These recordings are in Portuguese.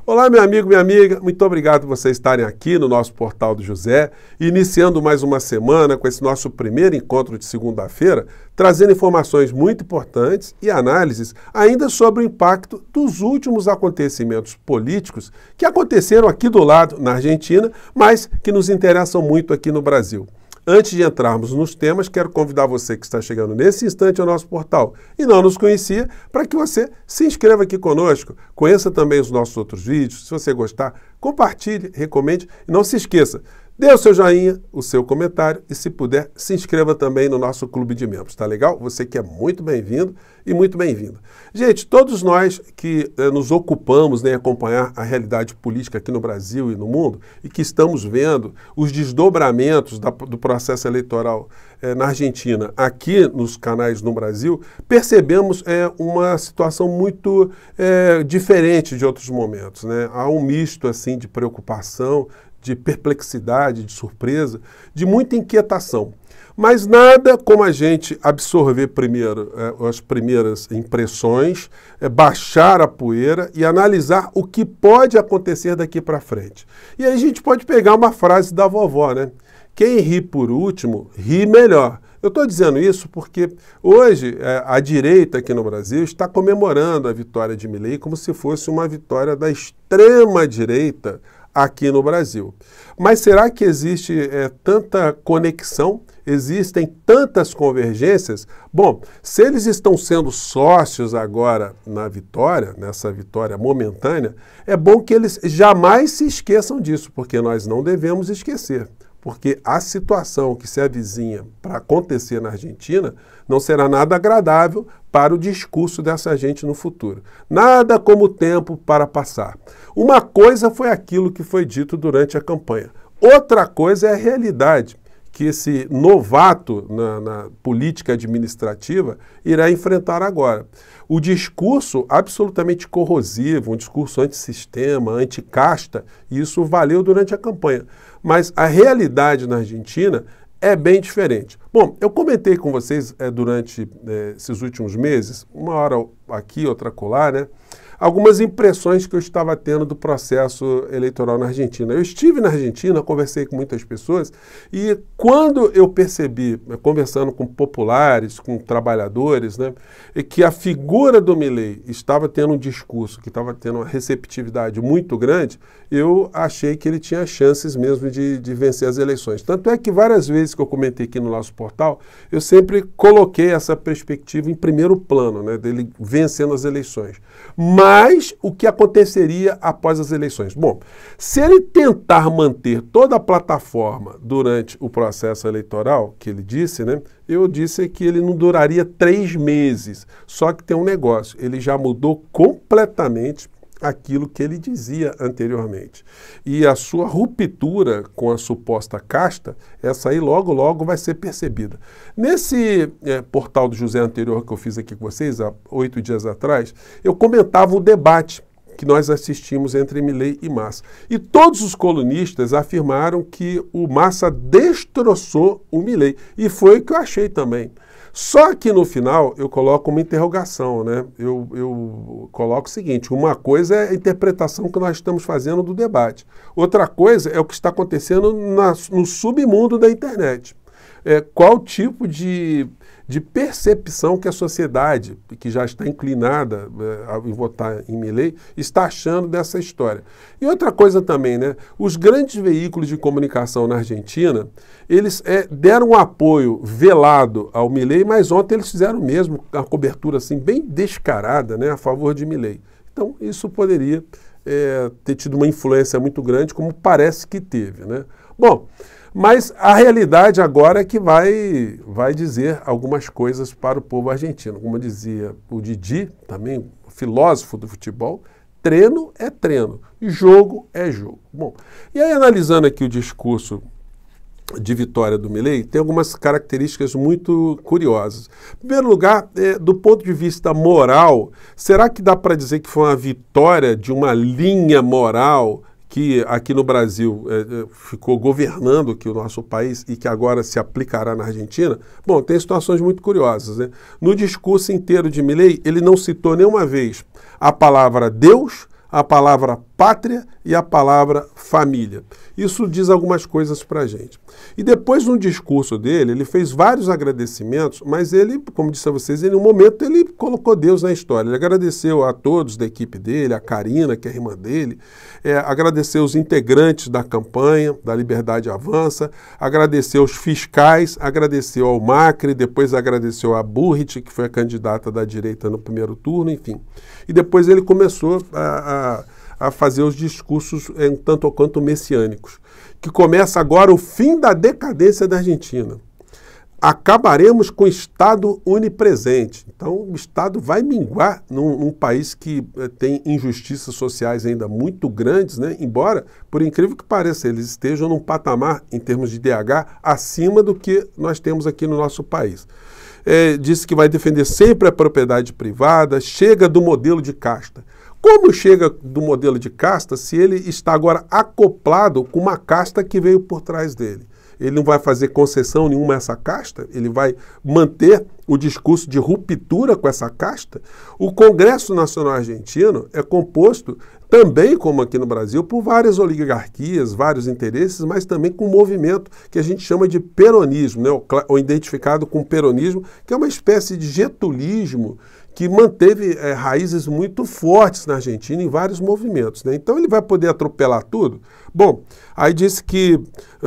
Olá, meu amigo, minha amiga, muito obrigado por vocês estarem aqui no nosso Portal do José, iniciando mais uma semana com esse nosso primeiro encontro de segunda-feira, trazendo informações muito importantes e análises ainda sobre o impacto dos últimos acontecimentos políticos que aconteceram aqui do lado, na Argentina, mas que nos interessam muito aqui no Brasil. Antes de entrarmos nos temas, quero convidar você que está chegando nesse instante ao nosso portal e não nos conhecia, para que você se inscreva aqui conosco, conheça também os nossos outros vídeos, se você gostar, compartilhe, recomende e não se esqueça, dê o seu joinha, o seu comentário e, se puder, se inscreva também no nosso clube de membros, tá legal? Você que é muito bem-vindo e muito bem-vinda. Gente, todos nós que nos ocupamos em acompanhar a realidade política aqui no Brasil e no mundo e que estamos vendo os desdobramentos do processo eleitoral na Argentina, aqui nos canais no Brasil, percebemos uma situação muito diferente de outros momentos, né? Há um misto assim de preocupação, de perplexidade, de surpresa, de muita inquietação. Mas nada como a gente absorver primeiro as primeiras impressões, baixar a poeira e analisar o que pode acontecer daqui para frente. E aí a gente pode pegar uma frase da vovó, né? Quem ri por último, ri melhor. Eu estou dizendo isso porque hoje a direita aqui no Brasil está comemorando a vitória de Milei como se fosse uma vitória da extrema-direita aqui no Brasil. Mas será que existe tanta conexão? Existem tantas convergências? Bom, se eles estão sendo sócios agora na vitória, nessa vitória momentânea, é bom que eles jamais se esqueçam disso, porque nós não devemos esquecer. Porque a situação que se avizinha para acontecer na Argentina não será nada agradável para o discurso dessa gente no futuro. Nada como o tempo para passar. Uma coisa foi aquilo que foi dito durante a campanha. Outra coisa é a realidade que esse novato na política administrativa irá enfrentar agora. O discurso absolutamente corrosivo, um discurso antissistema, anticasta, isso valeu durante a campanha. Mas a realidade na Argentina é bem diferente. Bom, eu comentei com vocês durante esses últimos meses, uma hora aqui, outra acolá, né? Algumas impressões que eu estava tendo do processo eleitoral na Argentina. Eu estive na Argentina, conversei com muitas pessoas e quando eu percebi, conversando com populares, com trabalhadores, né, que a figura do Milei estava tendo um discurso, que estava tendo uma receptividade muito grande, eu achei que ele tinha chances mesmo de vencer as eleições. Tanto é que várias vezes que eu comentei aqui no nosso portal, eu sempre coloquei essa perspectiva em primeiro plano, né, dele vencendo as eleições. Mas o que aconteceria após as eleições? Bom, se ele tentar manter toda a plataforma durante o processo eleitoral, que ele disse, né? Eu disse que ele não duraria 3 meses. Só que tem um negócio, ele já mudou completamente aquilo que ele dizia anteriormente. E a sua ruptura com a suposta casta, essa aí logo, logo vai ser percebida. Nesse portal do José anterior que eu fiz aqui com vocês, há 8 dias atrás, eu comentava o debate que nós assistimos entre Milei e Massa. E todos os colunistas afirmaram que o Massa destroçou o Milei. E foi o que eu achei também. Só que no final eu coloco uma interrogação, né? Eu coloco o seguinte, uma coisa é a interpretação que nós estamos fazendo do debate. Outra coisa é o que está acontecendo no submundo da internet. Qual tipo de percepção que a sociedade, que já está inclinada em votar em Milei, está achando dessa história. E outra coisa também, né? Os grandes veículos de comunicação na Argentina, eles deram um apoio velado ao Milei, mas ontem eles fizeram mesmo uma cobertura assim, bem descarada, né, a favor de Milei. Então, isso poderia ter tido uma influência muito grande, como parece que teve, né? Bom, mas a realidade agora é que vai dizer algumas coisas para o povo argentino. Como dizia o Didi, também filósofo do futebol, treino é treino, jogo é jogo. Bom, e aí analisando aqui o discurso de vitória do Milei, tem algumas características muito curiosas. Em primeiro lugar, do ponto de vista moral, será que dá para dizer que foi uma vitória de uma linha moral que aqui no Brasil ficou governando aqui o nosso país e que agora se aplicará na Argentina? Bom, tem situações muito curiosas, né? No discurso inteiro de Milei, ele não citou nenhuma vez a palavra Deus, a palavra pátria e a palavra família. Isso diz algumas coisas para a gente. E depois, no discurso dele, ele fez vários agradecimentos, mas ele, como disse a vocês, em um momento ele colocou Deus na história. Ele agradeceu a todos da equipe dele, a Karina, que é a irmã dele, agradeceu os integrantes da campanha, da Liberdade Avança, agradeceu os fiscais, agradeceu ao Macri, depois agradeceu a Burrit, que foi a candidata da direita no primeiro turno, enfim. E depois ele começou a fazer os discursos um tanto ou quanto messiânicos, que começa agora o fim da decadência da Argentina. Acabaremos com o Estado onipresente. Então, o Estado vai minguar num país que tem injustiças sociais ainda muito grandes, né? Embora, por incrível que pareça, eles estejam num patamar, em termos de IDH, acima do que nós temos aqui no nosso país. Disse que vai defender sempre a propriedade privada, chega do modelo de casta. Como chega do modelo de casta se ele está agora acoplado com uma casta que veio por trás dele? Ele não vai fazer concessão nenhuma a essa casta? Ele vai manter o discurso de ruptura com essa casta? O Congresso Nacional Argentino é composto também, como aqui no Brasil, por várias oligarquias, vários interesses, mas também com um movimento que a gente chama de peronismo, né? Ou identificado com peronismo, que é uma espécie de getulismo que manteve raízes muito fortes na Argentina em vários movimentos, né? Então ele vai poder atropelar tudo? Bom, aí disse que,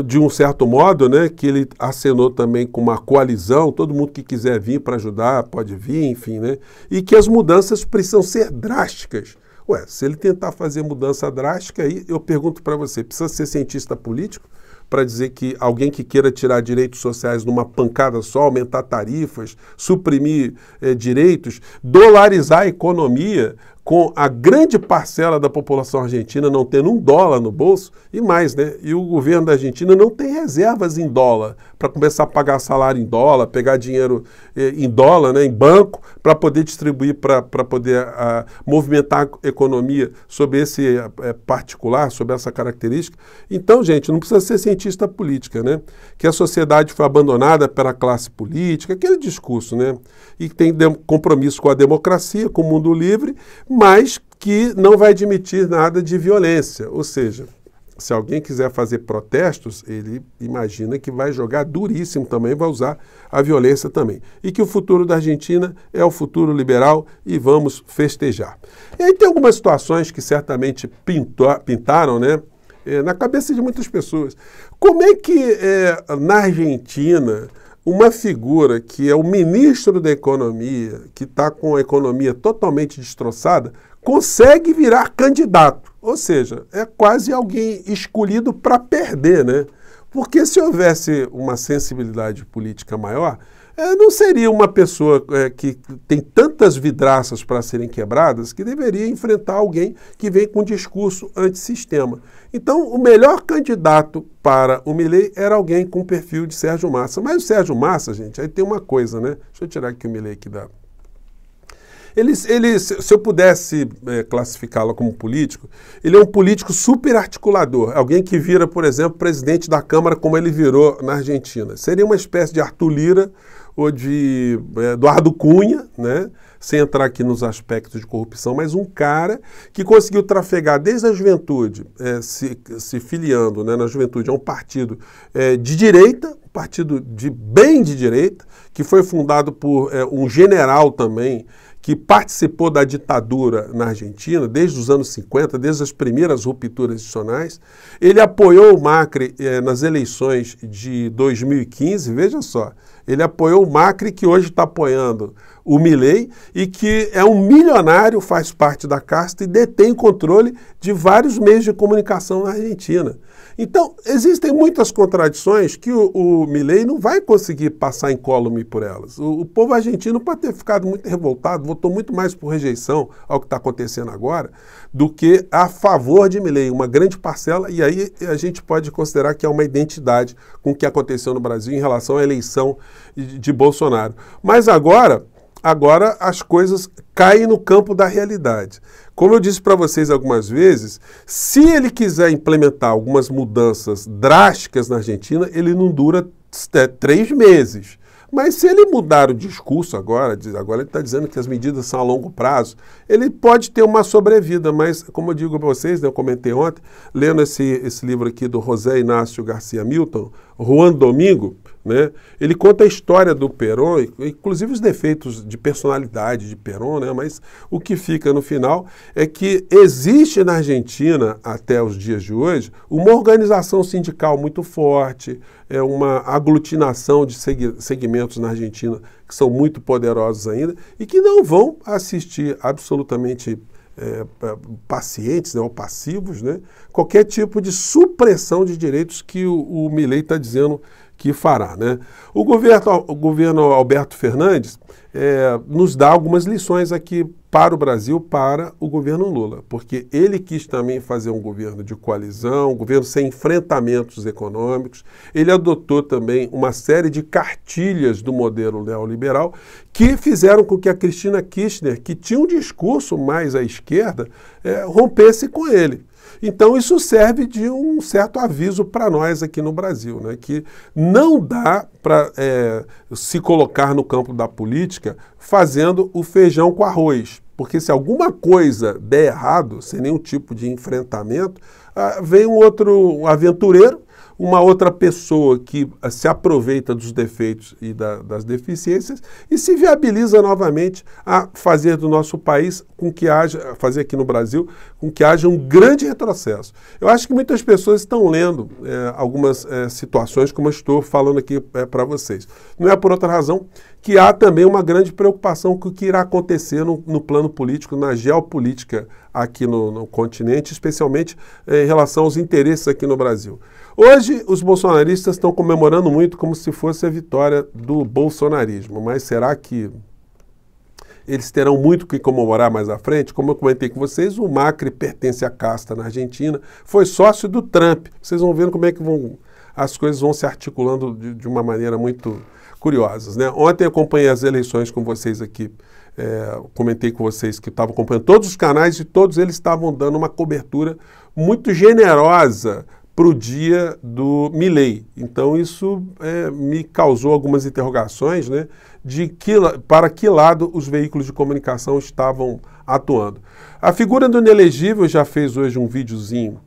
de um certo modo, né, que ele acenou também com uma coalizão, todo mundo que quiser vir para ajudar pode vir, enfim, né? E que as mudanças precisam ser drásticas. Ué, se ele tentar fazer mudança drástica, aí eu pergunto para você, precisa ser cientista político para dizer que alguém que queira tirar direitos sociais numa pancada só, aumentar tarifas, suprimir direitos, dolarizar a economia, com a grande parcela da população argentina não tendo $1 no bolso, e mais, né? E o governo da Argentina não tem reservas em dólar para começar a pagar salário em dólar, pegar dinheiro em dólar, né, em banco, para poder distribuir, para poder movimentar a economia sob esse particular, sob essa característica. Então, gente, não precisa ser cientista política, né? Que a sociedade foi abandonada pela classe política, aquele discurso, né? E que tem compromisso com a democracia, com o mundo livre, mas que não vai admitir nada de violência. Ou seja, se alguém quiser fazer protestos, ele imagina que vai jogar duríssimo também, vai usar a violência também. E que o futuro da Argentina é o futuro liberal e vamos festejar. E aí tem algumas situações que certamente pintaram, né, na cabeça de muitas pessoas. Como é que na Argentina uma figura que é o ministro da Economia, que está com a economia totalmente destroçada, consegue virar candidato? Ou seja, é quase alguém escolhido para perder, né? Porque se houvesse uma sensibilidade política maior, não seria uma pessoa que tem tantas vidraças para serem quebradas que deveria enfrentar alguém que vem com um discurso antissistema. Então, o melhor candidato para o Milei era alguém com o perfil de Sérgio Massa. Mas o Sérgio Massa, gente, aí tem uma coisa, né? Deixa eu tirar aqui o Milei aqui da... Se eu pudesse classificá-lo como político, ele é um político super articulador, alguém que vira, por exemplo, presidente da Câmara como ele virou na Argentina. Seria uma espécie de Arthur Lira ou de Eduardo Cunha, né? Sem entrar aqui nos aspectos de corrupção, mas um cara que conseguiu trafegar desde a juventude, se filiando, né, na juventude a um partido de direita, um partido bem de direita, que foi fundado por um general também, que participou da ditadura na Argentina desde os anos 50, desde as primeiras rupturas institucionais. Ele apoiou o Macri nas eleições de 2015, veja só. Ele apoiou o Macri, que hoje está apoiando o Milei, e que é um milionário, faz parte da casta e detém controle de vários meios de comunicação na Argentina. Então, existem muitas contradições que o Milei não vai conseguir passar incólume por elas. O povo argentino pode ter ficado muito revoltado, votou muito mais por rejeição ao que está acontecendo agora, do que a favor de Milei, uma grande parcela, e aí a gente pode considerar que é uma identidade com o que aconteceu no Brasil em relação à eleição de Bolsonaro. Mas agora as coisas caem no campo da realidade. Como eu disse para vocês algumas vezes, se ele quiser implementar algumas mudanças drásticas na Argentina, ele não dura 3 meses. Mas se ele mudar o discurso agora ele está dizendo que as medidas são a longo prazo, ele pode ter uma sobrevida, mas, como eu digo para vocês, né, eu comentei ontem, lendo esse livro aqui do José Inácio Garcia Milton, Juan Domingo, né, ele conta a história do Perón, inclusive os defeitos de personalidade de Perón, né, mas o que fica no final é que existe na Argentina, até os dias de hoje, uma organização sindical muito forte, uma aglutinação de segmentos na Argentina que são muito poderosos ainda e que não vão assistir absolutamente pacientes, né, ou passivos, né, qualquer tipo de supressão de direitos que o Milei está dizendo que fará, né? O governo Alberto Fernandes nos dá algumas lições aqui para o Brasil, para o governo Lula, porque ele quis também fazer um governo de coalizão, um governo sem enfrentamentos econômicos. Ele adotou também uma série de cartilhas do modelo neoliberal que fizeram com que a Cristina Kirchner, que tinha um discurso mais à esquerda, rompesse com ele. Então isso serve de um certo aviso para nós aqui no Brasil, né? Que não dá para se colocar no campo da política fazendo o feijão com arroz, porque se alguma coisa der errado, sem nenhum tipo de enfrentamento, vem um outro aventureiro, uma outra pessoa que se aproveita dos defeitos e das deficiências e se viabiliza novamente a fazer do nosso país com que haja, fazer aqui no Brasil, com que haja um grande retrocesso. Eu acho que muitas pessoas estão lendo algumas situações, como eu estou falando aqui para vocês. Não é por outra razão que há também uma grande preocupação com o que irá acontecer no plano político, na geopolítica aqui no continente, especialmente em relação aos interesses aqui no Brasil. Hoje, os bolsonaristas estão comemorando muito como se fosse a vitória do bolsonarismo, mas será que eles terão muito o que comemorar mais à frente? Como eu comentei com vocês, o Macri pertence à casta na Argentina, foi sócio do Trump. Vocês vão vendo como é que as coisas vão se articulando de uma maneira muito curiosa, né? Ontem eu acompanhei as eleições com vocês aqui, comentei com vocês que estavam acompanhando todos os canais e todos eles estavam dando uma cobertura muito generosa para o dia do Milei. Então isso me causou algumas interrogações, né, para que lado os veículos de comunicação estavam atuando. A figura do inelegível já fez hoje um videozinho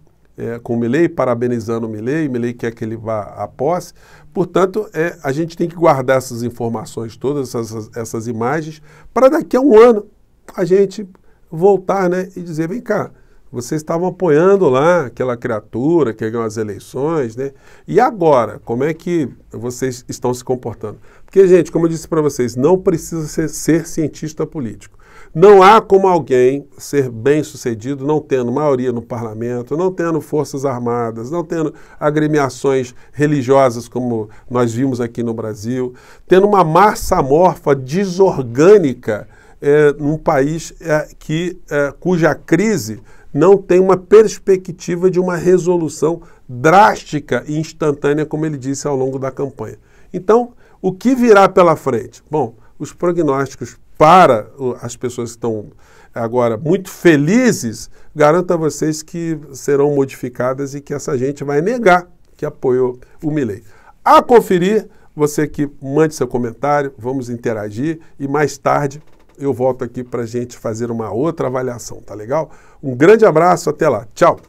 com o Milei, parabenizando o Milei. O Milei quer que ele vá à posse. Portanto, a gente tem que guardar essas informações todas, essas imagens, para daqui a um ano a gente voltar, né, e dizer, vem cá, vocês estavam apoiando lá aquela criatura que ganhou as eleições, né? E agora, como é que vocês estão se comportando? Porque, gente, como eu disse para vocês, não precisa ser cientista político. Não há como alguém ser bem-sucedido não tendo maioria no parlamento, não tendo forças armadas, não tendo agremiações religiosas como nós vimos aqui no Brasil, tendo uma massa amorfa desorgânica num país cuja crise não tem uma perspectiva de uma resolução drástica e instantânea, como ele disse ao longo da campanha. Então, o que virá pela frente? Bom, os prognósticos para as pessoas que estão agora muito felizes, garanto a vocês que serão modificadas e que essa gente vai negar que apoiou o Milei. A conferir, você que mande seu comentário, vamos interagir e mais tarde eu volto aqui para a gente fazer uma outra avaliação, tá legal? Um grande abraço, até lá. Tchau!